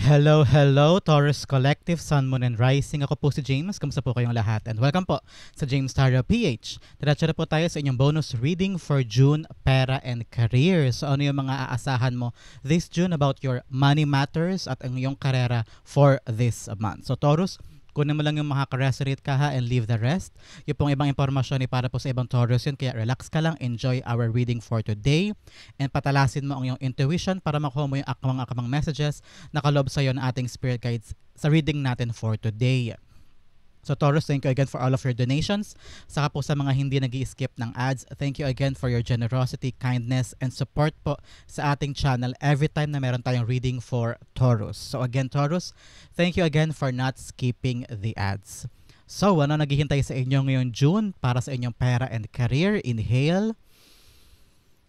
Hello, hello, Taurus Collective, Sun, Moon, and Rising. Ako po si James. Kamusta po kayong lahat? And welcome po sa James Tarot PH. Diretso na po tayo sa inyong bonus reading for June, pera, and career. So ano yung mga aasahan mo this June about your money matters at ang iyong karera for this month. So Taurus, kunin mo lang yung makaka-resonate ka ha and leave the rest. Yung pong ibang impormasyon ay para po sa ibang Taurus yun. Kaya relax ka lang, enjoy our reading for today. And patalasin mo ang iyong intuition para makuha mo yung akamang messages na kalob sa'yo ng ating spirit guides sa reading natin for today. So Taurus, thank you again for all of your donations. Saka po sa mga hindi nag-i-skip ng ads, thank you again for your generosity, kindness, and support po sa ating channel every time na meron tayong reading for Taurus. So again, Taurus, thank you again for not skipping the ads. So ano naghihintay sa inyo ngayong June para sa inyong pera and career? Inhale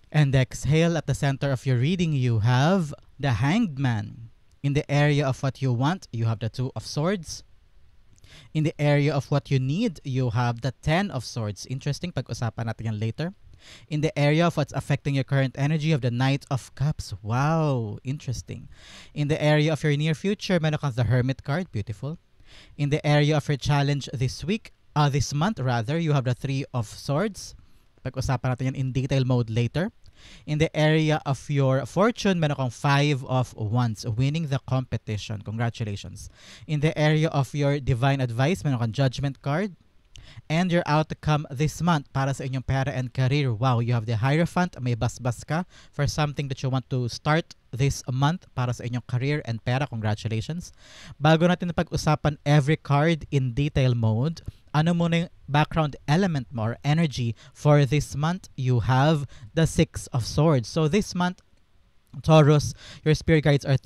and exhale. At the center of your reading, you have the Hanged Man. In the area of what you want, you have the Two of Swords. In the area of what you need, you have the Ten of Swords. Interesting, pag-usapan natin yan later. In the area of what's affecting your current energy, you have the Knight of Cups. Wow, interesting. In the area of your near future, meron kang the Hermit card. Beautiful. In the area of your challenge this month, you have the Three of Swords. Pag-usapan natin yan in detail mode later. In the area of your fortune, meron kang Five of Wands, winning the competition. Congratulations. In the area of your divine advice, meron kang Judgment card. And your outcome this month para sa inyong pera and career. Wow, you have the Hierophant. May basbas ka for something that you want to start this month para sa inyong career and pera. Congratulations. Bago natin pag-usapan every card in detail mode, ano muna yung background element mo or energy for this month? You have the Six of Swords. So this month, Taurus, your spirit guides are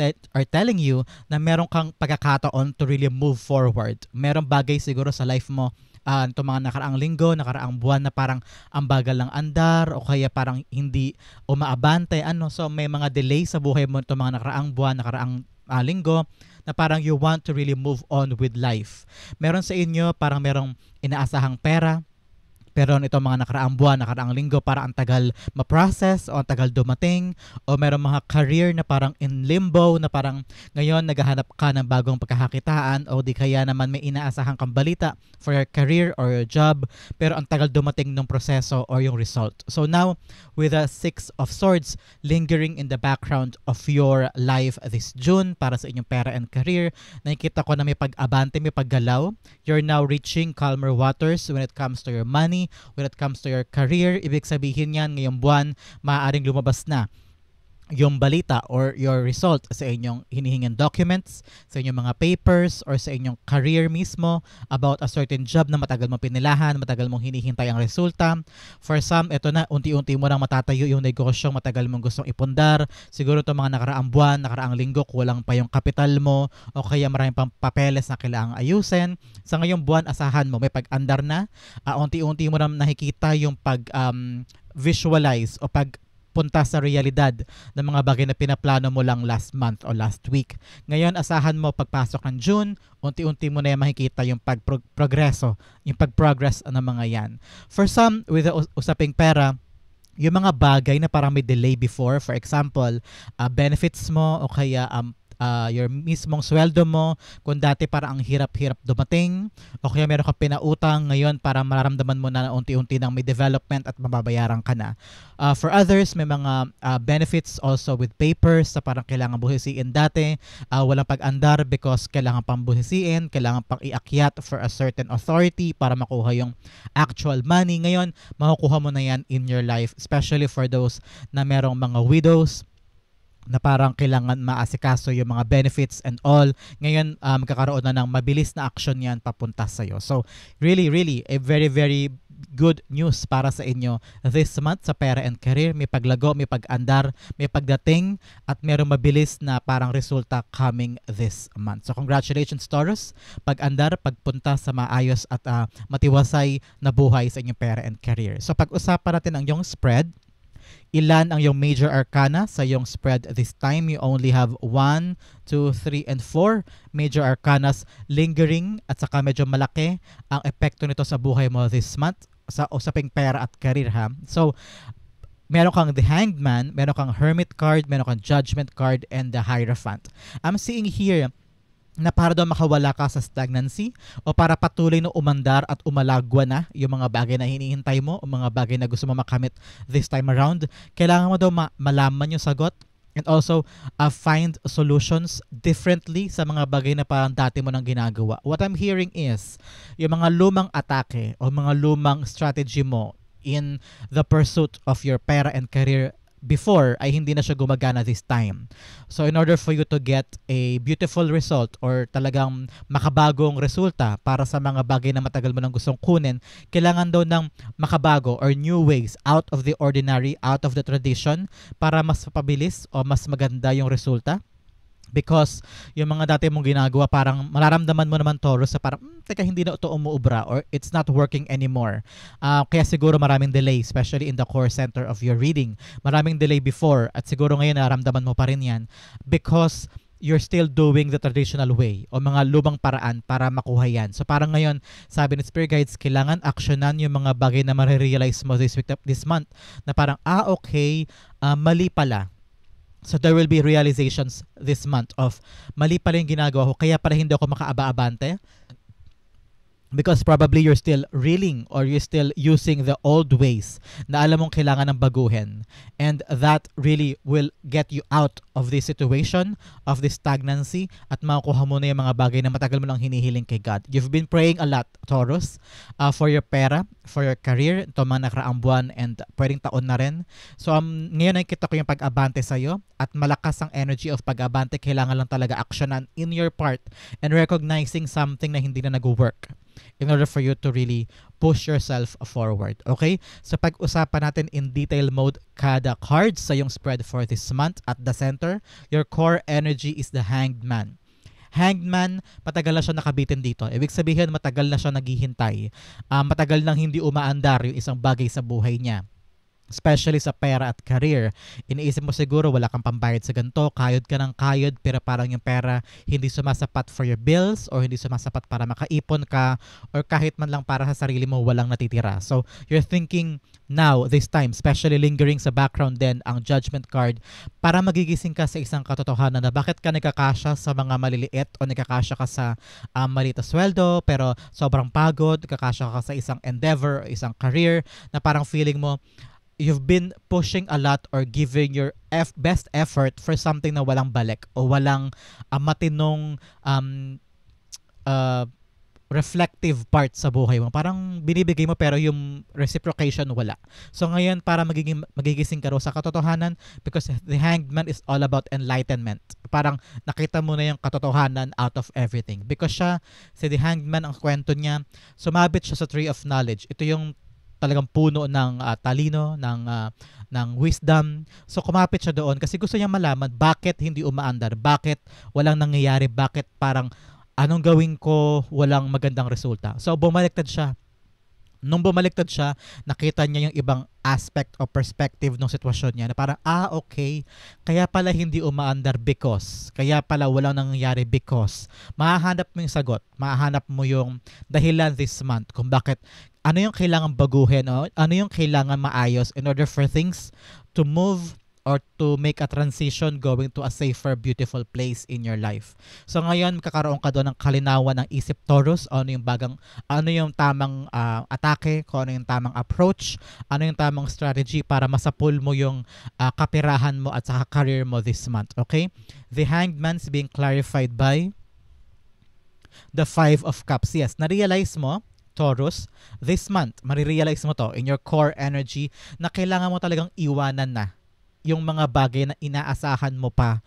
telling you na meron kang pagkakataon to really move forward. Merong bagay siguro sa life mo itong mga nakaraang linggo, nakaraang buwan na parang ang bagal lang andar o kaya parang hindi umaabante. So may mga delay sa buhay mo itong mga nakaraang buwan, nakaraang linggo na parang you want to really move on with life. Meron sa inyo parang merong inaasahang pera, pero itong mga nakaraang buwan, nakaraang linggo, parang ang tagal ma-process o ang tagal dumating, o merong mga career na parang in limbo, na parang ngayon naghahanap ka ng bagong pagkakakitaan, o di kaya naman may inaasahang kang balita for your career or your job, pero ang tagal dumating ng proseso or yung result. So now, with the Six of Swords lingering in the background of your life this June para sa inyong pera and career, nakikita ko na may pag-abante, may paggalaw. You're now reaching calmer waters when it comes to your money, when it comes to your career. Ibig sabihin yan, ngayong buwan, maaaring lumabas na yung balita or your result sa inyong hinihingan documents, sa inyong mga papers, or sa inyong career mismo about a certain job na matagal mong pinilahan, matagal mong hinihintay ang resulta. For some, ito na, unti-unti mo nang matatayo yung negosyong matagal mong gustong ipundar. Siguro itong mga nakaraang buwan, nakaraang linggo, kulang pa yung kapital mo, o kaya maraming pang papeles na kailangang ayusin. Sa ngayong buwan, asahan mo, may pag-andar na. Unti-unti mo nang nakikita yung pag-visualize o punta sa realidad ng mga bagay na pinaplano mo lang last month o last week. Ngayon, asahan mo pagpasok ng June, unti-unti mo na yung makikita yung pag-progress ng mga yan. For some, with the usaping pera, yung mga bagay na parang may delay before, for example, benefits mo o kaya your mismong sweldo mo, kung dati parang ang hirap-hirap dumating, o kaya meron kang pinautang, ngayon para mararamdaman mo na unti-unti nang may development at mababayaran ka na. For others, may mga benefits also with papers na parang kailangan buhisiin dati, walang pag-andar because kailangan pang buhisiin, kailangan pang iakyat for a certain authority para makuha yung actual money. Ngayon, makukuha mo na yan in your life, especially for those na merong mga widows, na parang kailangan maasikaso yung mga benefits and all. Ngayon, magkakaroon na ng mabilis na action yan papunta sa'yo. So, really, a very, very good news para sa inyo this month sa pera and career. May paglago, may pag-andar, may pagdating, at merong mabilis na parang resulta coming this month. So, congratulations, Taurus. Pag-andar, pagpunta sa maayos at matiwasay na buhay sa inyong pera and career. So, pag-usapan natin ang yung spread. Ilan ang yung major arcana sa yung spread this time? You only have 1, 2, 3, and 4 major arcanas lingering, at saka medyo malaki ang epekto nito sa buhay mo this month sa usaping pera at career ha. So meron kang the Hanged Man, meron kang Hermit card, meron kang Judgment card, and the Hierophant. I'm seeing here na para daw makawala ka sa stagnancy o para patuloy na umandar at umalagwa na yung mga bagay na hinihintay mo o mga bagay na gusto mo makamit this time around. Kailangan mo daw malaman yung sagot and also find solutions differently sa mga bagay na parang dati mo nang ginagawa. What I'm hearing is yung mga lumang atake o mga lumang strategy mo in the pursuit of your pera and career before ay hindi na siya gumagana this time. So in order for you to get a beautiful result or talagang makabagong resulta para sa mga bagay na matagal mo nang gustong kunin, kailangan daw ng makabago or new ways out of the ordinary, out of the tradition para mas mapabilis o mas maganda yung resulta. Because yung mga dati mong ginagawa, parang mararamdaman mo naman, Taurus, sa parang, teka, hindi na ito umuubra or it's not working anymore. Kaya siguro maraming delay, especially in the core center of your reading. Maraming delay before at siguro ngayon nararamdaman mo pa rin yan because you're still doing the traditional way o mga lumang paraan para makuha yan. So parang ngayon, sabi ni Spirit Guides, kailangan actionan yung mga bagay na marirealize mo this week, this month na parang, okay, mali pala. So there will be realizations this month of mali pala yung ginagawa ko, kaya pala hindi ako makaaba-abante. Because probably you're still reeling or you're still using the old ways na alam mong kailangan ng baguhin. And that really will get you out of this situation, of this stagnancy, at makukuha mo na yung mga bagay na matagal mo lang hinihiling kay God. You've been praying a lot, Taurus, for your pera, for your career, ito mga nakaraang buwan and pwedeng taon na rin. So ngayon nakikita ko yung pag-abante sa'yo at malakas ang energy of pag-abante. Kailangan lang talaga actionan in your part and recognizing something na hindi na nag-work in order for you to really push yourself forward. Okay? So pag-usapan natin in detail mode kada cards sa yung spread for this month. At the center, your core energy is the Hanged Man. Hanged Man, matagal na siya nakabitin dito. Ibig sabihin, matagal na siya naghihintay. Matagal nang hindi umaandar yung isang bagay sa buhay niya. Especially sa pera at career. Iniisip mo siguro wala kang pambayad sa ganito, kayod ka ng kayod, pero parang yung pera hindi sumasapat for your bills or hindi sumasapat para makaipon ka or kahit man lang para sa sarili mo walang natitira. So you're thinking now, this time, especially lingering sa background din ang Judgment card para magigising ka sa isang katotohanan na bakit ka nagkakasya sa mga maliliit o nagkakasya ka sa maliit na sweldo pero sobrang pagod, nagkakasya ka sa isang endeavor, isang career na parang feeling mo you've been pushing a lot or giving your best effort for something na walang balik o walang matinong reflective part sa buhay mo. Parang binibigay mo pero yung reciprocation wala. So ngayon para magigising ka ro sa katotohanan because the Hanged Man is all about enlightenment. Parang nakita mo na yung katotohanan out of everything. Because siya, si the Hanged Man, ang kwento niya, sumabit siya sa Tree of Knowledge. Ito yung talagang puno ng talino, ng wisdom. So kumapit siya doon kasi gusto niya malaman bakit hindi umaandar, bakit walang nangyayari, bakit parang anong gawin ko, walang magandang resulta. So bumaliktad siya. Nung bumaliktad siya, nakita niya yung ibang aspect o perspective ng sitwasyon niya na parang, okay, kaya pala hindi umaandar because, kaya pala walang nangyayari because, mahahanap mo yung sagot, mahahanap mo yung dahilan this month kung bakit, ano yung kailangan baguhin, ano yung kailangan maayos in order for things to move or to make a transition going to a safer, beautiful place in your life. So ngayon, magkakaroon ka doon ng kalinawan ng isip, Taurus, ano yung tamang atake, kung ano yung tamang approach, ano yung tamang strategy para masapul mo yung kapirahan mo at saka career mo this month. Okay? The Hanged Man is being clarified by the Five of Cups. Yes, na-realize mo, Taurus, this month, marirealize mo to in your core energy na kailangan mo talagang iwanan na yung mga bagay na inaasahan mo pa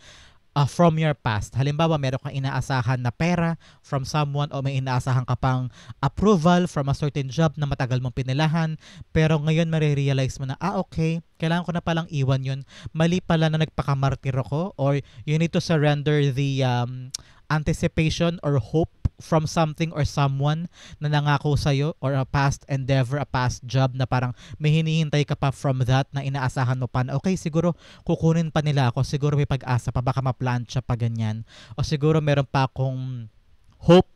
from your past. Halimbawa, meron kang inaasahan na pera from someone o may inaasahan ka pang approval from a certain job na matagal mong pinilahan, pero ngayon marirealize mo na, okay, kailangan ko na palang iwan yun. Mali pala na nagpakamartir ako or you need to surrender the anticipation or hope from something or someone na nangako sa'yo or a past endeavor, a past job na parang may hinihintay ka pa from that na inaasahan mo pa na okay, siguro kukunin pa nila ako, siguro may pag-asa pa, baka ma-plancha pa ganyan o siguro meron pa akong hope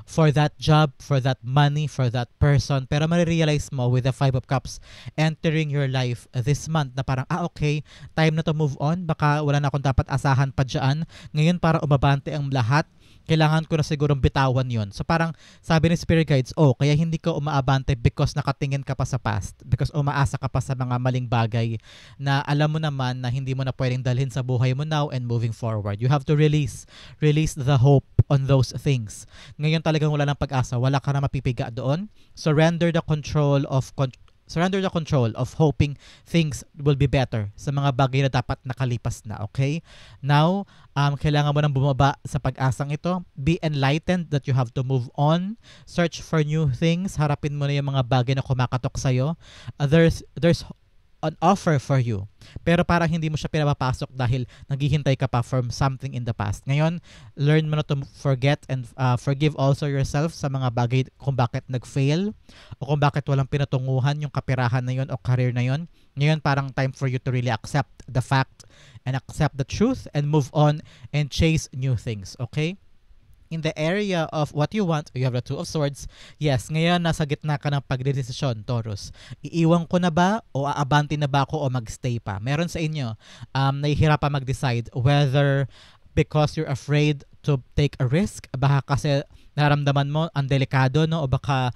for that job, for that money, for that person. Pero marirealize mo with the Five of Cups entering your life this month na parang, okay, time na to move on. Baka wala na akong dapat asahan pa dyan. Ngayon para umabante ang lahat, kailangan ko na sigurong bitawan yon. So parang sabi ni Spirit Guides, kaya hindi ka umaabante because nakatingin ka pa sa past. Because umaasa ka pa sa mga maling bagay na alam mo naman na hindi mo na pwedeng dalhin sa buhay mo now and moving forward. You have to release the hope on those things. Ngayon talagang wala ng pag-asa, wala ka na mapipiga doon. Surrender the control of hoping things will be better sa mga bagay na dapat nakalipas na, okay? Now, kailangan mo nang bumaba sa pag-asang ito. Be enlightened that you have to move on. Search for new things. Harapin mo na yung mga bagay na kumakatok sa'yo. There's an offer for you. Pero parang hindi mo siya pinapapasok dahil naghihintay ka pa from something in the past. Ngayon, learn mo na to forget and forgive also yourself sa mga bagay kung bakit nag-fail o kung bakit walang pinatunguhan yung kapirahan na yun o career na yun. Ngayon, parang time for you to really accept the fact and accept the truth and move on and chase new things. Okay? In the area of what you want, you have the Two of Swords. Yes, ngayon nasa gitna ka ng pagdedesisyon, Taurus. Iiwan ko na ba o aabante na ba ako o magstay pa? Meron sa inyo, nahihirapan mag-decide whether because you're afraid to take a risk, baka kasi naramdaman mo ang delikado, no? O baka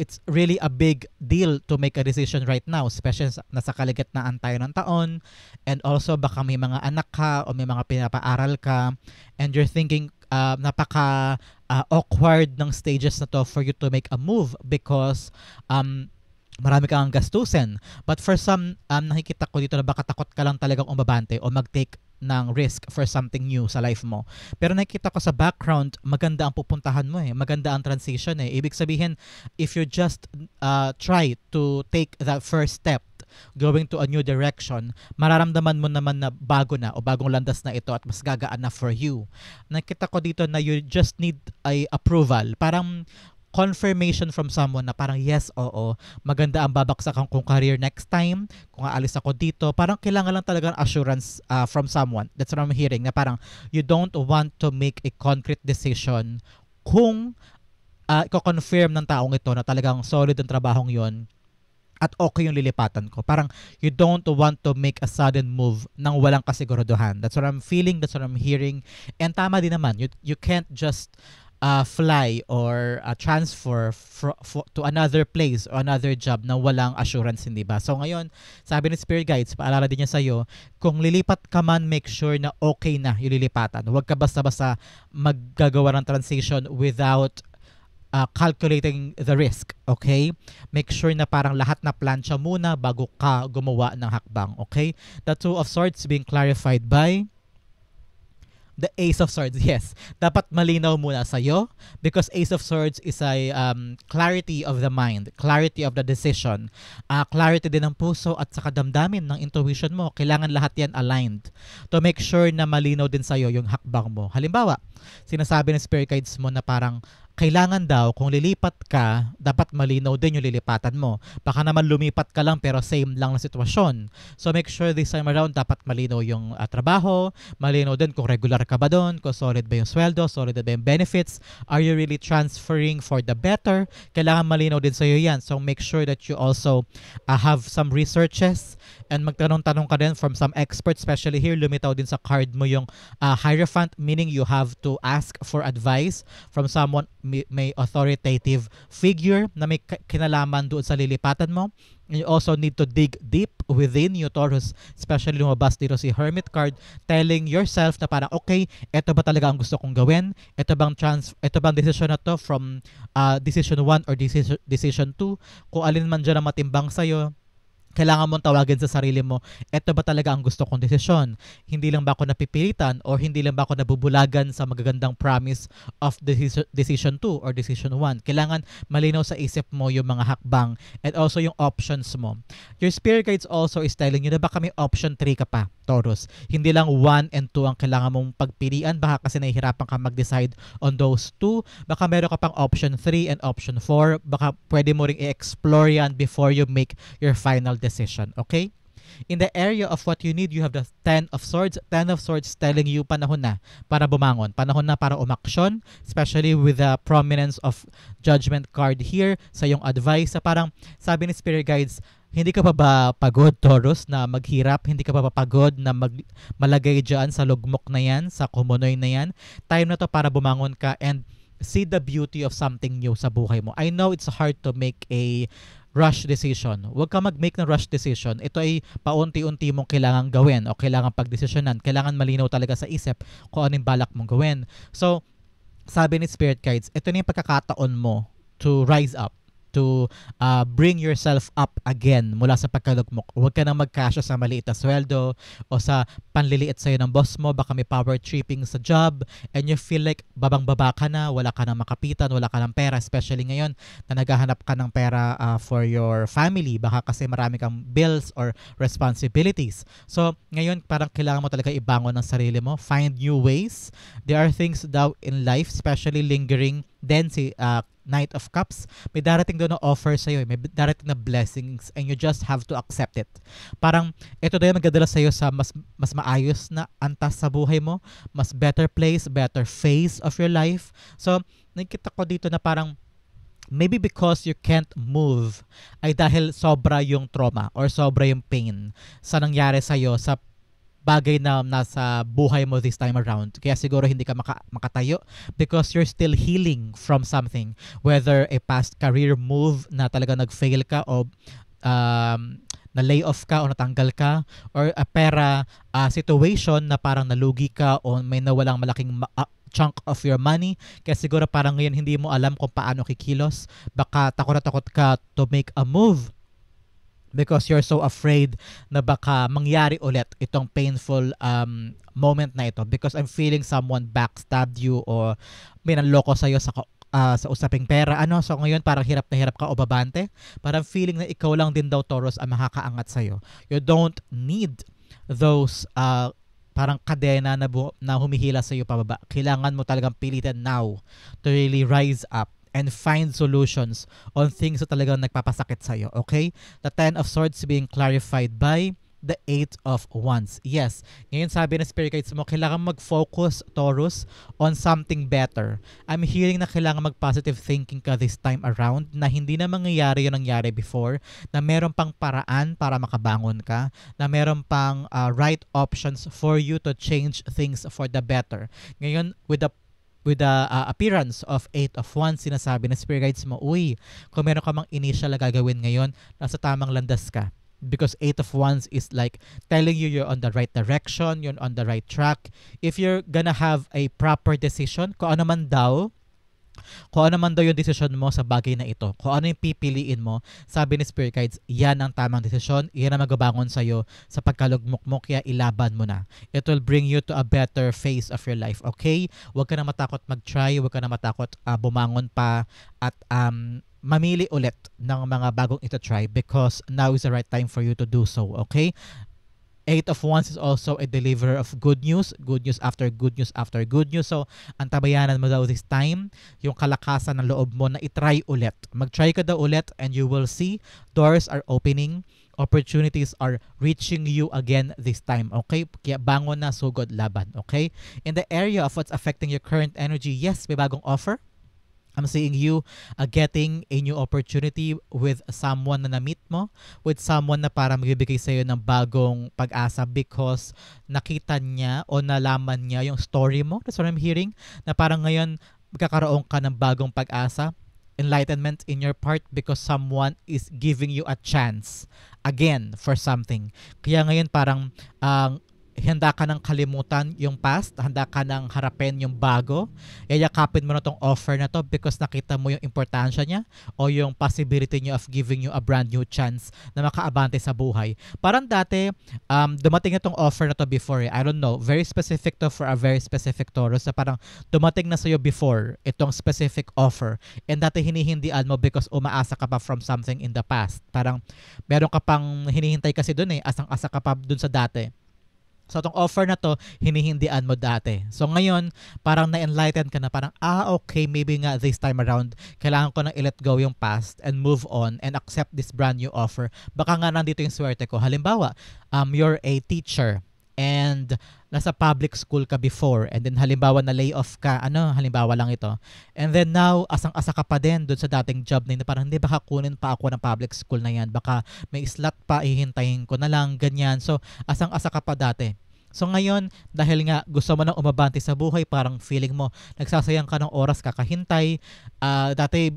it's really a big deal to make a decision right now, especially nasa kaligitnaan tayo ng taon, and also baka may mga anak ka o may mga pinapaaral ka and you're thinking napaka awkward ng stages na to for you to make a move because marami kang gastusin. But for some, nakikita ko dito na baka takot ka lang talagang umabante o mag-take ng risk for something new sa life mo. Pero nakikita ko sa background, maganda ang pupuntahan mo maganda ang transition Ibig sabihin, if you just try to take that first step going to a new direction, mararamdaman mo naman na bago na o bagong landas na ito at mas gagaan na for you. Nakita ko dito na you just need a approval. Parang confirmation from someone na parang yes, oo, maganda ang babaksakan kong career next time, kung aalis ako dito, parang kailangan lang talaga assurance from someone. That's what I'm hearing, na parang you don't want to make a concrete decision kung i-confirm ng taong ito na talagang solid ang trabahong yon at okay yung lilipatan ko. Parang you don't want to make a sudden move nang walang kasiguraduhan. That's what I'm feeling, that's what I'm hearing. And tama din naman, you can't just fly or transfer to another place or another job na walang assurance, hindi ba? So ngayon, sabi ni Spirit Guides, paalala din niya sa'yo, kung lilipat ka man, make sure na okay na yung lilipatan. Huwag ka basta-basta maggagawa ng transition without calculating the risk, okay? Make sure na parang lahat na plansya muna bago ka gumawa ng hakbang, okay? The Two of Swords being clarified by the Ace of Swords. Yes, dapat malinaw muna sa'yo because Ace of Swords is a clarity of the mind, clarity of the decision, clarity din ng puso at saka damdamin ng intuition mo. Kailangan lahat yan aligned to make sure na malinaw din sa'yo yung hakbang mo. Halimbawa, sinasabi ng Spirit Guides mo na parang kailangan daw, kung lilipat ka, dapat malinaw din yung lilipatan mo. Baka naman lumipat ka lang pero same lang na sitwasyon. So make sure this time around, dapat malinaw yung trabaho, malinaw din kung regular ka ba doon, kung solid ba yung sweldo, solid ba yung benefits, are you really transferring for the better? Kailangan malinaw din sa'yo yan. So make sure that you also have some researches and magtanong-tanong ka din from some experts, especially here, lumitaw din sa card mo yung Hierophant, meaning you have to ask for advice from someone may authoritative figure na may kinalaman doon sa lilipatan mo. You also need to dig deep within you, Taurus, especially lumabas dito si Hermit card, telling yourself na parang, okay, ito ba talaga ang gusto kong gawin? Ito bang decision na to from decision 1 or decision 2? Kung alin man dyan ang matimbang sa'yo, kailangan mong tawagin sa sarili mo, eto ba talaga ang gusto kong desisyon? Hindi lang ba ako napipilitan or hindi lang ba ako nabubulagan sa magagandang promise of decision 2 or decision 1? Kailangan malinaw sa isip mo yung mga hakbang and also yung options mo. Your spirit guides also is telling you na baka may option 3 ka pa, Taurus. Hindi lang 1 and 2 ang kailangan mong pagpilian, baka kasi nahihirapan ka mag-decide on those 2. Baka meron ka pang option 3 and option 4. Baka pwede mo ring i-explore yan before you make your final decision, okay? In the area of what you need, you have the Ten of Swords. Ten of Swords telling you panahon na para bumangon. Panahon na para umaksyon, especially with the prominence of Judgment card here sa yung advice. Sa parang sabi ni Spirit Guides, hindi ka pa ba pagod, Taurus, na maghirap? Hindi ka pa ba pagod na malagay dyan sa lugmok na yan, sa kumunoy na yan? Time na to para bumangon ka and see the beauty of something new sa buhay mo. I know it's hard to make a rush decision. Huwag ka mag-make ng rush decision. Ito ay paunti-unti mong kailangan gawin o kailangan pagdesisyonan. Kailangan malinaw talaga sa isip kung ano yung balak mong gawin. So, sabi ni Spirit Guides, ito na yung pagkakataon mo to rise up, to bring yourself up again mula sa pagkalugmok. Huwag ka nang magkasya sa maliit na sweldo o sa panliliit sa'yo ng boss mo. Baka may power tripping sa job and you feel like babang-baba ka na, wala ka nang makapitan, wala ka ng pera, especially ngayon na naghahanap ka ng pera for your family. Baka kasi marami kang bills or responsibilities. So, ngayon parang kailangan mo talaga ibangon ng sarili mo. Find new ways. There are things daw in life, especially lingering. Then si Knight of Cups, may darating daw na offer sa'yo, may darating na blessings and you just have to accept it. Parang ito daw yung magdadala sa'yo sa mas maayos na antas sa buhay mo, mas better place, better phase of your life. So, nakikita ko dito na parang maybe because you can't move ay dahil sobra yung trauma or sobra yung pain sa nangyari sa'yo sa bagay na nasa buhay mo this time around. Kaya siguro hindi ka makatayo because you're still healing from something. Whether a past career move na talaga nag-fail ka o na lay off ka o natanggal ka, or a pera situation na parang nalugi ka o may nawalang malaking chunk of your money. Kaya siguro parang ngayon hindi mo alam kung paano kikilos. Baka takot na takot ka to make a move because you're so afraid na baka mangyari ulit itong painful moment na ito because I'm feeling someone backstabbed you or may nanloko sa'yo sa usaping pera. So ngayon parang hirap na hirap ka o babante. Parang feeling na ikaw lang din daw, Taurus, ang makakaangat sa'yo. You don't need those parang kadena na humihila sa'yo pababa. Kailangan mo talagang pilitin now to really rise up and find solutions on things na talagang nagpapasakit sa'yo, okay? The Ten of Swords being clarified by the Eight of Wands. Yes, ngayon sabi ng Spirit Guides mo, kailangan mag-focus, Taurus, on something better. I'm hearing na kailangan mag-positive thinking ka this time around, na hindi na mangyayari yung nangyari before, na meron pang paraan para makabangon ka, na meron pang right options for you to change things for the better. Ngayon, with the appearance of Eight of Wands, sinasabi na Spirit Guides mo, kung meron ka mang initial na gagawin ngayon, nasa tamang landas ka. Because Eight of Wands is like telling you you're on the right direction, you're on the right track. If you're gonna have a proper decision, kung ano man daw yung decision mo sa bagay na ito, kung ano yung pipiliin mo, sabi ni Spirit Guides, yan ang tamang decision, yan ang magbabangon sa'yo sa pagkalugmok mo, kaya ilaban mo na. It will bring you to a better phase of your life, okay? Huwag ka na matakot mag-try, huwag ka na matakot bumangon pa at mamili ulit ng mga bagong ito-try because now is the right time for you to do so, okay? Eight of Wands is also a deliverer of good news after good news after good news. So, ang tabayanan mo daw this time, yung kalakasan ng loob mo na itry ulit. Mag-try ka daw ulit and you will see doors are opening, opportunities are reaching you again this time, okay? Kaya bangon na, sugod, laban, okay? In the area of what's affecting your current energy, yes, may bagong offer. I'm seeing you getting a new opportunity with someone na na-meet mo, with someone na para magbibigay sa'yo ng bagong pag-asa because nakita niya o nalaman niya yung story mo. That's what I'm hearing. Na parang ngayon magkakaroon ka ng bagong pag-asa, enlightenment in your part because someone is giving you a chance again for something. Kaya ngayon parang handa ka nang kalimutan yung past, handa ka nang harapin yung bago, yayakapin mo na tong offer na to because nakita mo yung importansya niya o yung possibility niya of giving you a brand new chance na makaabante sa buhay. Parang dati, dumating na tong offer na to before. I don't know, very specific to for a very specific Taurus na parang dumating na sa'yo before itong specific offer and dati hinihindian mo because umaasa ka pa from something in the past. Parang meron ka pang hinihintay kasi dun asang-asa ka pa dun sa dati. So, itong offer na to, hinihindian mo dati. So, ngayon, parang na-enlighten ka na, parang, okay, maybe nga this time around, kailangan ko na i-let go yung past and move on and accept this brand new offer. Baka nga nandito yung swerte ko. Halimbawa, you're a teacher and nasa public school ka before and then halimbawa na layoff ka, halimbawa lang ito. And then now, asang-asa ka pa din doon sa dating job na yun, parang hindi, baka kunin pa ako ng public school na yan. Baka may slot pa, ihintayin ko na lang, ganyan. So, asang-asa ka pa dati. So ngayon, dahil nga gusto mo nang umabante sa buhay, parang feeling mo, nagsasayang ka ng oras kakahintay, dati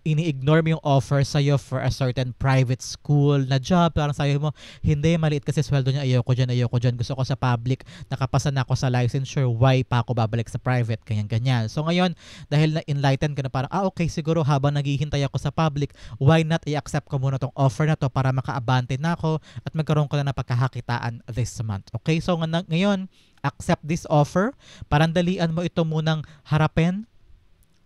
ini-ignore mo yung offer sa'yo for a certain private school na job, parang sabi mo, hindi, maliit kasi sweldo niya, ayoko dyan, gusto ko sa public, nakapasa na ako sa licensure, why pa ako babalik sa private, ganyan. So ngayon, dahil na-enlighten ka na parang, okay, siguro habang naghihintay ako sa public, why not i-accept ko muna tong offer na to para makaabante na ako at magkaroon ko na ng pagkakakitaan this month. Okay, so ngayon, accept this offer. Parandalian mo ito munang harapin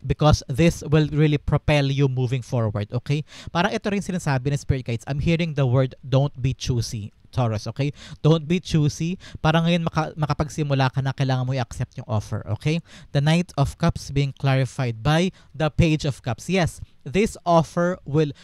because this will really propel you moving forward. Okay? Parang ito rin sinasabi ng Spirit Guides. I'm hearing the word, don't be choosy. Taurus, okay? Don't be choosy. Parang ngayon makapagsimula ka na, kailangan mo i-accept yung offer, okay? The Knight of Cups being clarified by the Page of Cups. Yes, this offer will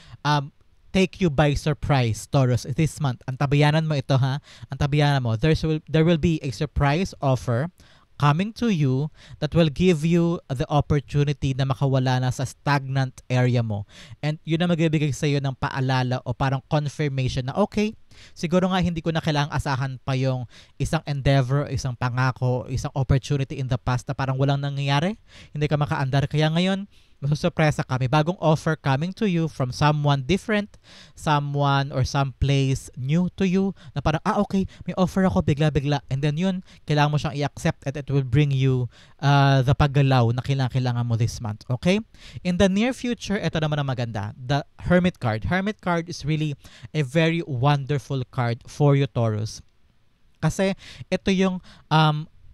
take you by surprise, Taurus, this month. Antabayanan mo ito, ha? Antabayanan mo. There will be a surprise offer coming to you that will give you the opportunity na makawala na sa stagnant area mo. And yun na magbibigay sa iyo ng paalala o parang confirmation na okay, siguro nga hindi ko na kailangang asahan pa yung isang endeavor, isang pangako, isang opportunity in the past na parang walang nangyayari. Hindi ka makaandar. Kaya ngayon, masusurpresa ka. May bagong offer coming to you from someone different, someone or some place new to you na parang, okay, may offer ako bigla-bigla. And then yun, kailangan mo siyang i-accept and it will bring you the paggalaw na kailangan mo this month. Okay? In the near future, ito naman ang maganda. The Hermit card. Hermit card is really a very wonderful card for you, Taurus. Kasi ito yung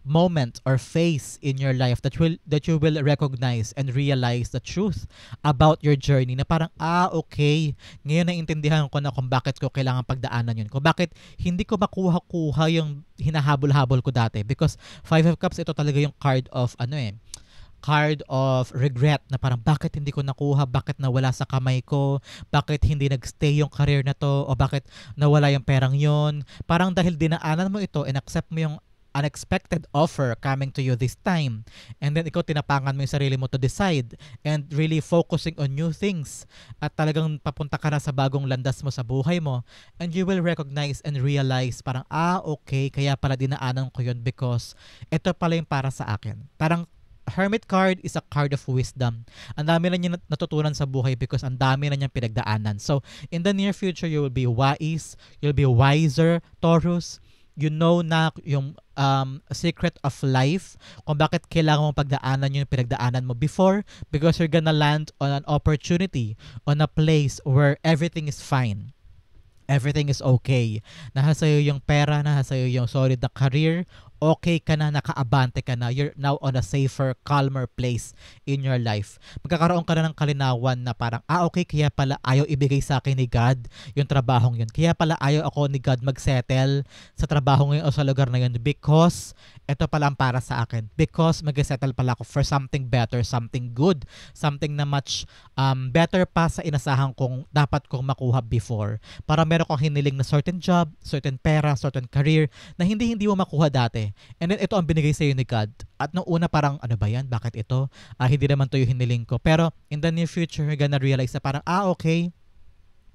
moment or phase in your life that you will recognize and realize the truth about your journey na parang okay, ngayon naintindihan ko na kung bakit ko kailangan pagdaanan yun, kung bakit hindi ko makuha yung hinahabol-habol ko dati, because Five of Cups, ito talaga yung card of card of regret na parang bakit hindi ko nakuha, bakit nawala sa kamay ko, bakit hindi nagstay yung career na to, o bakit nawala yung perang yun. Parang dahil dinaanan mo ito and accept mo yung unexpected offer coming to you this time, and then ikaw tinapangan mo yung sarili mo to decide and really focusing on new things at talagang papunta ka na sa bagong landas mo sa buhay mo, and you will recognize and realize parang okay, kaya pala dinaanan ko yun because ito pala yung para sa akin. Parang Hermit card is a card of wisdom. Ang dami na niya natutunan sa buhay because ang dami na niyang pinagdaanan. So in the near future, you will be wise, you'll be wiser, Taurus. You know na yung secret of life, kung bakit kailangan mong pagdaanan yung pinagdaanan mo before, because you're gonna land on an opportunity, on a place where everything is fine. Everything is okay. Nasa sa'yo yung pera, nasa sa'yo yung solid na career, okay ka na, nakaabante ka na, you're now on a safer, calmer place in your life. Magkakaroon ka na ng kalinawan na parang, okay, kaya pala ayaw ibigay sa akin ni God yung trabahong yun. Kaya pala ayaw ako ni God mag-settle sa trabaho ngayon o sa lugar na yun because ito pala ang para sa akin. Because mag-settle pala ako for something better, something good, something na much better pa sa inasahan kong dapat kong makuha before. Para meron kong hiniling na certain job, certain pera, certain career na hindi mo makuha dati. And then ito ang binigay sa iyo ni God. At nung una parang, ano ba yan? Bakit ito? Hindi naman to yung hiniling ko. Pero in the near future, you're gonna realize na parang, okay,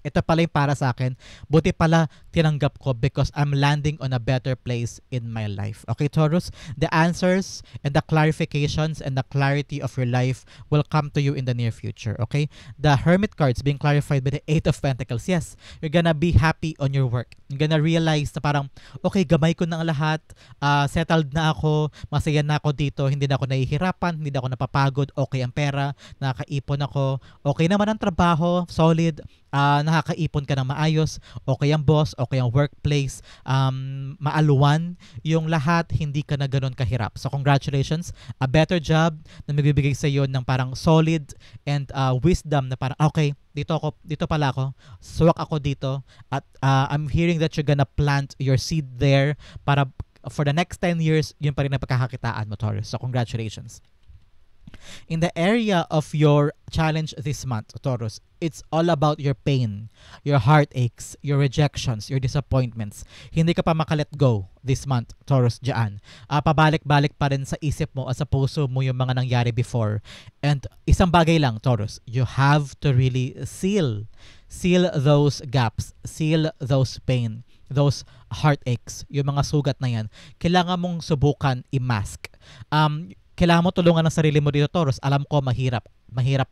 ito pala yung para sa akin. Buti pala tinanggap ko because I'm landing on a better place in my life. Okay, Taurus? The answers and the clarifications and the clarity of your life will come to you in the near future. Okay? The Hermit cards being clarified by the Eight of Pentacles. Yes, you're gonna be happy on your work. You're gonna realize na parang, okay, gamay ko na ang lahat. Settled na ako. Masaya na ako dito. Hindi na ako nahihirapan. Hindi na ako napapagod. Okay ang pera. Nakakaipon ako. Okay naman ang trabaho. Solid. Nakakaipon ka ng maayos, okay ang boss, okay ang workplace, maaluwan yung lahat, hindi ka na ganun kahirap. So congratulations, a better job na magbibigay sa iyo ng parang solid and wisdom na parang okay, dito pala ako, swak ako dito at I'm hearing that you're gonna plant your seed there para for the next 10 years, yun pa rin ang pagkakakitaan mo, Taurus. So congratulations. In the area of your challenge this month, Taurus, it's all about your pain, your heartaches, your rejections, your disappointments. Hindi ka pa makalet go this month, Taurus, dyan. Pabalik-balik pa rin sa isip mo at sa puso mo yung mga nangyari before. And isang bagay lang, Taurus, you have to really seal those gaps, seal those pain, those heartaches, yung mga sugat na yan. Kailangan mong subukan i-mask. Kailangan mo tulungan ang sarili mo dito, Taurus. Alam ko, mahirap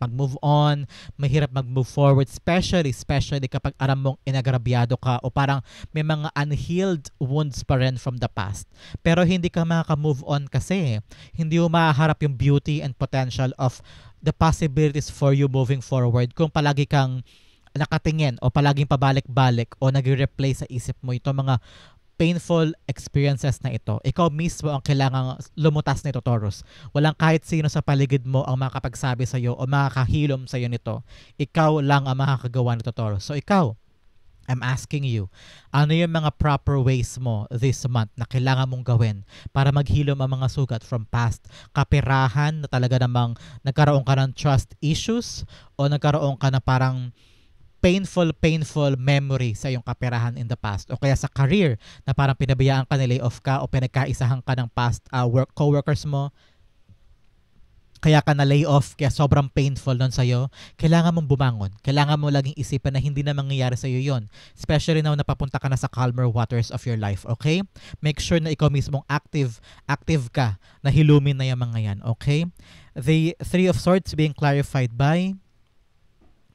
mag-move on, mahirap mag-move forward, especially kapag alam mong inagrabyado ka o parang may mga unhealed wounds pa rin from the past. Pero hindi ka makaka-move on kasi hindi mo maharap yung beauty and potential of the possibilities for you moving forward kung palagi kang nakatingin o palaging pabalik-balik o nag-replay sa isip mo ito mga painful experiences na ito. Ikaw mismo ang kailangang lumutas nito, Taurus. Walang kahit sino sa paligid mo ang makakapagsabi sa iyo o makakahilom sa iyo nito. Ikaw lang ang makakagawa nito, Taurus. So ikaw, I'm asking you, ano yung mga proper ways mo this month na kailangan mong gawin para maghilom ang mga sugat from past kapirahan na talaga namang nagkaroon ka ng trust issues o nagkaroon ka na parang painful memory sa iyong kaperahan in the past o kaya sa career na parang pinabayaan ka, nilay off ka o pinagkaisahan ka ng past co-workers mo kaya ka na lay off kaya sobrang painful nun sa'yo, kailangan mong bumangon. Kailangan mo laging isipin na hindi na mangyayari sa'yo yon, especially now napapunta ka na sa calmer waters of your life, okay? Make sure na ikaw mismong active ka na hilumin na yung mga yan, okay? The Three of Swords being clarified by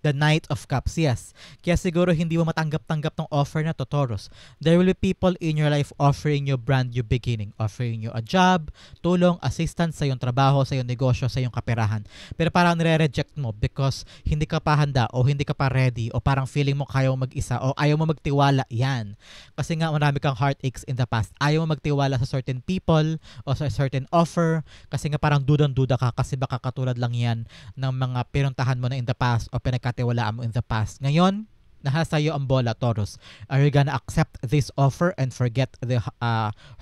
the Knight of Cups, yes. Kaya siguro hindi mo matanggap-tanggap ng offer na to, Taurus. There will be people in your life offering you brand new beginning, offering you a job, tulong, assistance sa iyong trabaho, sa iyong negosyo, sa iyong kaperahan. Pero parang nire-reject mo because hindi ka pa handa o hindi ka pa ready o parang feeling mo kaya mo mag-isa o ayaw mo magtiwala. Yan. Kasi nga marami kang heartaches in the past. Ayaw mo magtiwala sa certain people o sa certain offer kasi nga parang dudang-duda ka kasi baka katulad lang yan ng mga pinuntahan mo na in the past o pinagkatiwalaan mo in the past. Ngayon, nasa iyo ang bola, Taurus. Are you gonna accept this offer and forget the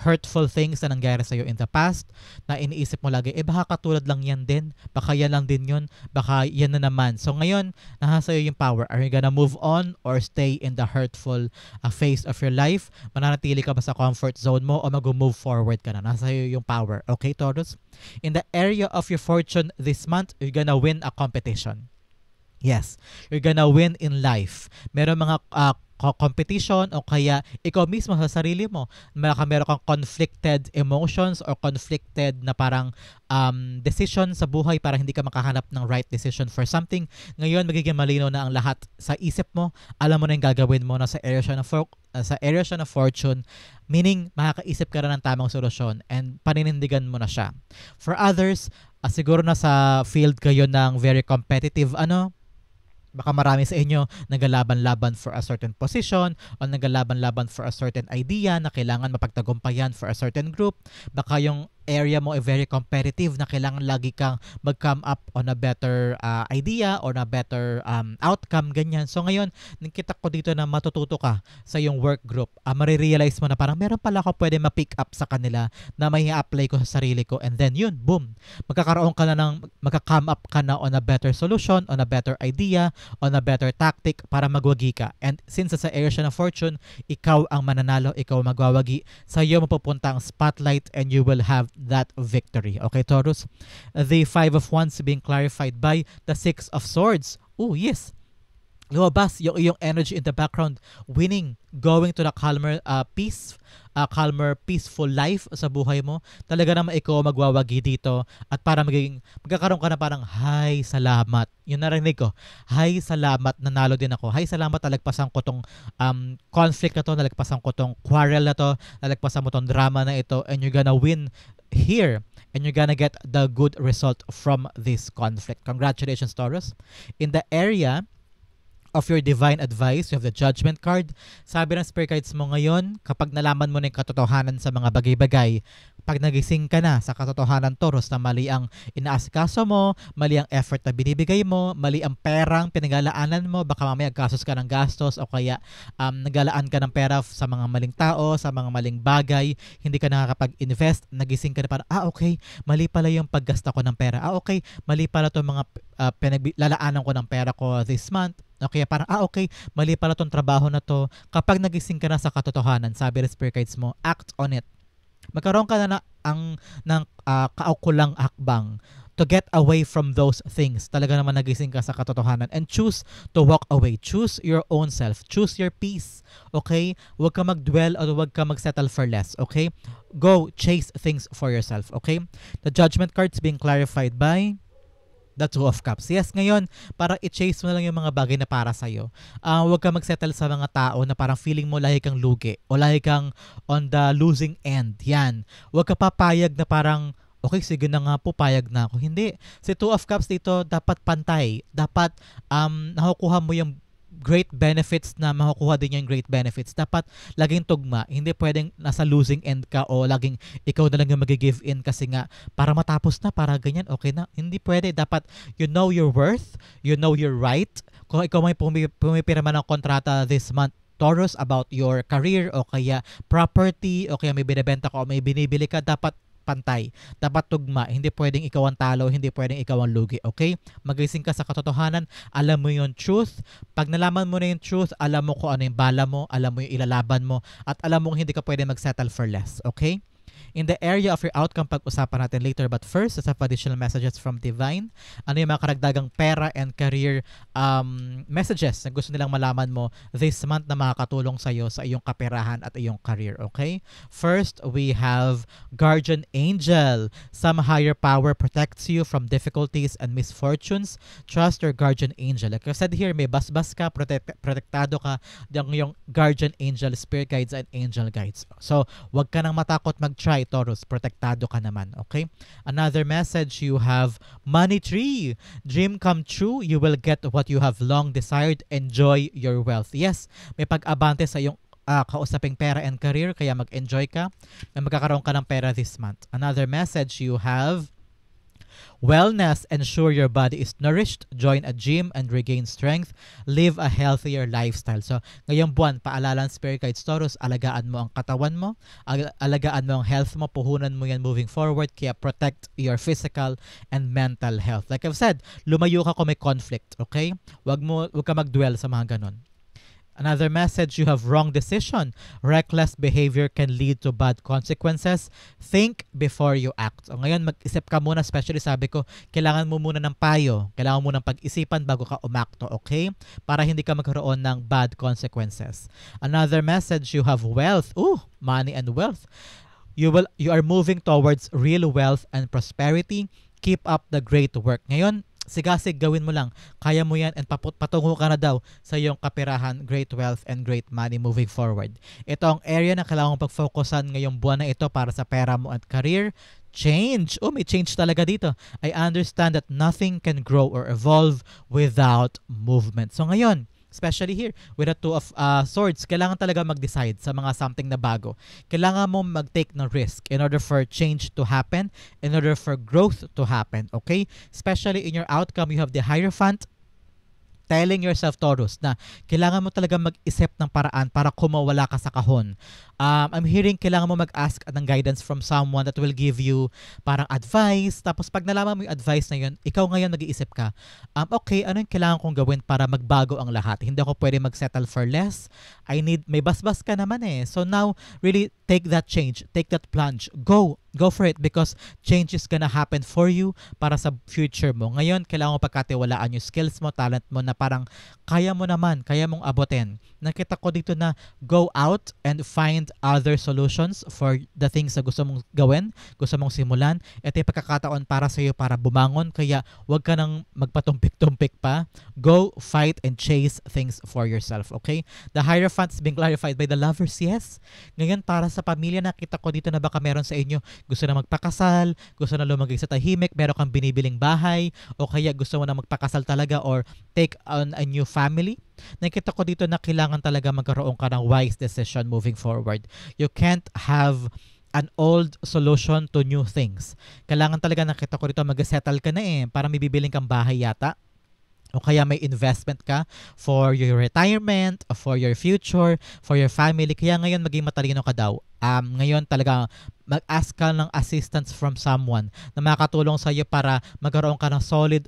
hurtful things na nangyari sa iyo in the past na iniisip mo lagi, baka katulad lang yan din, baka yan lang din yun, baka yan na naman. So ngayon, nasa iyo yung power. Are you gonna move on or stay in the hurtful phase of your life? Mananatili ka ba sa comfort zone mo o mag-move forward ka na? Nasa iyo yung power. Okay, Taurus? In the area of your fortune this month, you're gonna win a competition. Yes, you're gonna win in life. Meron mga competition o kaya ikaw mismo sa sarili mo, meron kang conflicted emotions or conflicted na parang decision sa buhay para hindi ka makahanap ng right decision for something. Ngayon, magiging malinaw na ang lahat sa isip mo. Alam mo na yung gagawin mo na sa area siya ng fortune, meaning makakaisip ka na ng tamang solusyon and paninindigan mo na siya. For others, siguro na sa field kayo ng very competitive baka marami sa inyo naglalaban-laban for a certain position o naglalaban-laban for a certain idea na kailangan mapagtagumpayan for a certain group. Baka yung area mo ay very competitive na kailangan lagi kang mag-come up on a better idea or a better outcome, ganyan. So ngayon, nakita ko dito na matututo ka sa yung work group. Marirealize mo na parang meron pala ako pwede ma-pick up sa kanila na may apply ko sa sarili ko and then yun, boom. Magkakaroon ka na magka-come up ka na on a better solution, on a better idea, on a better tactic para magwagi ka. And since sa area siya ng fortune, ikaw ang mananalo, ikaw magwawagi. Sa iyo mapupunta ang spotlight and you will have that victory. Okay, Taurus? The Five of Wands being clarified by the Six of Swords. Oh, yes. Lumabas yung energy in the background, winning, going to the calmer calmer, peaceful life sa buhay mo. Talaga naman ikaw magwawagi dito at para magkakaroon ka na parang, hay, salamat. Yun narinig ko, hay, salamat, nanalo din ako. Hay, salamat, nalagpasan ko tong conflict na to, nalagpasan ko tong quarrel na to, nalagpasan mo tong drama na ito, and you're gonna win here and you're gonna get the good result from this conflict. Congratulations, Taurus. In the area of your divine advice, you have the Judgment card. Sabi ng spirit guides mo ngayon, kapag nalaman mo na yung katotohanan sa mga bagay-bagay, pag nagising ka na sa katotohanan, Taurus, na mali ang inaasikaso mo, mali ang effort na binibigay mo, mali ang perang pinaglalaanan mo, baka mamaya gastos ka ng gastos o kaya nagalaan ka ng pera sa mga maling tao, sa mga maling bagay, hindi ka nakakapag-invest, nagising ka na parang, okay, mali pala yung paggasta ko ng pera. Okay, mali pala itong mga pinaglalaanan ko ng pera ko this month. Okay, parang, okay, mali pala itong trabaho na to. Kapag nagising ka na sa katotohanan, sabi ng spirit guides mo, act on it. Magkaroon ka na ng kaukulang hakbang to get away from those things. Talaga naman nagising ka sa katotohanan and choose to walk away. Choose your own self. Choose your peace. Okay? Huwag ka mag-dwell o huwag ka mag-settle for less. Okay? Go chase things for yourself. Okay? The judgment card's being clarified by the Two of Cups. Yes, ngayon, para i-chase mo na lang yung mga bagay na para sa'yo. Huwag ka mag-settle sa mga tao na parang feeling mo lahi kang lugi o lahi kang on the losing end. Yan. Huwag ka papayag na parang, okay, sige na nga po, payag na ako. Hindi. Si Two of Cups dito, dapat pantay. Dapat nakukuha mo yung great benefits na makukuha din yung great benefits. Dapat laging tugma. Hindi pwedeng nasa losing end ka o laging ikaw na lang yung mag-give in kasi nga para matapos na, para ganyan, okay na. Hindi pwede. Dapat you know your worth, you know your right. Kung ikaw may pumipirma ng kontrata this month, Taurus, about your career o kaya property o kaya may binibenta ka o may binibili ka, dapat pantay. Dapat tugma. Hindi pwedeng ikaw ang talo, hindi pwedeng ikaw ang lugi. Okay? Magising ka sa katotohanan, alam mo yung truth. Pag nalaman mo na yung truth, alam mo kung ano yung bala mo, alam mo yung ilalaban mo, at alam mo hindi ka pwedeng mag-settle for less. Okay? In the area of your outcome, pag-usapan natin later. But first, sa additional messages from Divine, ano yung mga karagdagang pera and career messages na gusto nilang malaman mo this month na makakatulong sa'yo sa iyong kaperahan at iyong career, okay? First, we have Guardian Angel. Some higher power protects you from difficulties and misfortunes. Trust your Guardian Angel. Like I said here, may basbas ka, protektado ka ng iyong Guardian Angel, Spirit Guides, and Angel Guides. So, wag ka nang matakot mag-try, Taurus, protektado ka naman, okay? Another message, you have Money Tree. Dream come true, you will get what you have long desired. Enjoy your wealth. Yes, may pag-abante sa iyong kausaping pera and career, kaya mag-enjoy ka. May magkakaroon ka ng pera this month. Another message, you have Wellness. Ensure your body is nourished. Join a gym and regain strength. Live a healthier lifestyle. So, ngayong buwan, paalala ng Spirit Guides, Taurus, alagaan mo ang katawan mo, alagaan mo ang health mo, puhunan mo yan moving forward, kaya protect your physical and mental health. Like I've said, lumayo ka kung may conflict, okay? Wag ka mag-dwell sa mga ganun. Another message, you have wrong decision. Reckless behavior can lead to bad consequences. Think before you act. O ngayon, mag-isip ka muna, especially sabi ko, kailangan mo muna ng payo. Kailangan mo ng pag-isipan bago ka umakto, okay? Para hindi ka magkaroon ng bad consequences. Another message, you have wealth. Money and wealth. You are moving towards real wealth and prosperity. Keep up the great work. Ngayon, sigasig, gawin mo lang. Kaya mo yan and patungo ka na daw sa iyong kaperahan, great wealth, and great money moving forward. Ito ang area na kailangan mong pag-focusan ngayong buwan na ito para sa pera mo at career. Change. May change talaga dito. I understand that nothing can grow or evolve without movement. So ngayon, especially here with the Two of Swords, kailangan talaga mag-decide sa mga something na bago. Kailangan mo mag-take ng risk in order for change to happen, in order for growth to happen, okay? Especially in your outcome, you have the Hierophant telling yourself, Taurus, na kailangan mo talaga mag-isip ng paraan para kumawala ka sa kahon. I'm hearing kailangan mo mag-ask ng guidance from someone that will give you parang advice. Tapos pag nalaman mo yung advice na yun, ikaw ngayon nag-iisip ka, okay, ano yung kailangan kong gawin para magbago ang lahat? Hindi ako pwede mag-settle for less. May basbas ka naman eh. So now, really take that change. Take that plunge. Go for it because change is gonna happen for you para sa future mo. Ngayon, kailangan mo pagkatiwalaan yung skills mo, talent mo na parang kaya mo naman, kaya mong abutin. Nakita ko dito na go out and find other solutions for the things na gusto mong gawin, gusto mong simulan. Ito yung pagkakataon para sa iyo para bumangon, kaya huwag ka nang magpatumpik-tumpik pa. Go, fight, and chase things for yourself, okay? The Hierophant's being clarified by the Lovers, yes. Ngayon, para sa pamilya, nakita ko dito na baka meron sa inyo gusto na magpakasal, gusto na lumagay sa tahimik, meron kang binibiling bahay, o kaya gusto mo na magpakasal talaga or take on a new family. Nakita ko dito na kailangan talaga magkaroon ka ng wise decision moving forward. You can't have an old solution to new things. Kailangan talaga nakita ko rito mag-settle ka na para may bibiling kang bahay yata. O kaya may investment ka for your retirement, for your future, for your family. Kaya ngayon maging matalino ka daw. Ngayon talaga mag-ask ka ng assistance from someone na makakatulong sa iyo para magkaroon ka ng solid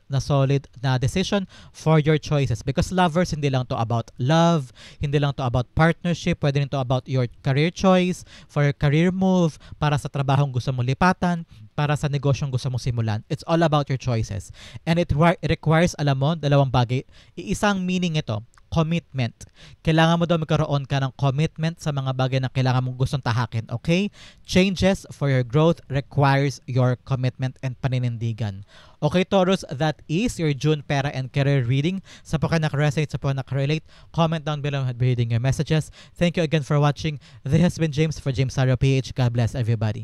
na decision for your choices. Because lovers, hindi lang to about love, hindi lang to about partnership, pwede rin to about your career choice, for your career move, para sa trabahong gusto mo lipatan, para sa negosyong gusto mo simulan. It's all about your choices. And it requires, alam mo, dalawang bagay. Iisang meaning ito, commitment. Kailangan mo daw magkaroon ka ng commitment sa mga bagay na kailangan mong gustong tahakin. Okay? Changes for your growth requires your commitment and paninindigan. Okay, Taurus, that is your June pera and career reading. Sa po kayo nakaresonate, sa po nakarelate, comment down below and reading your messages. Thank you again for watching. This has been James for James Taro PH. God bless everybody.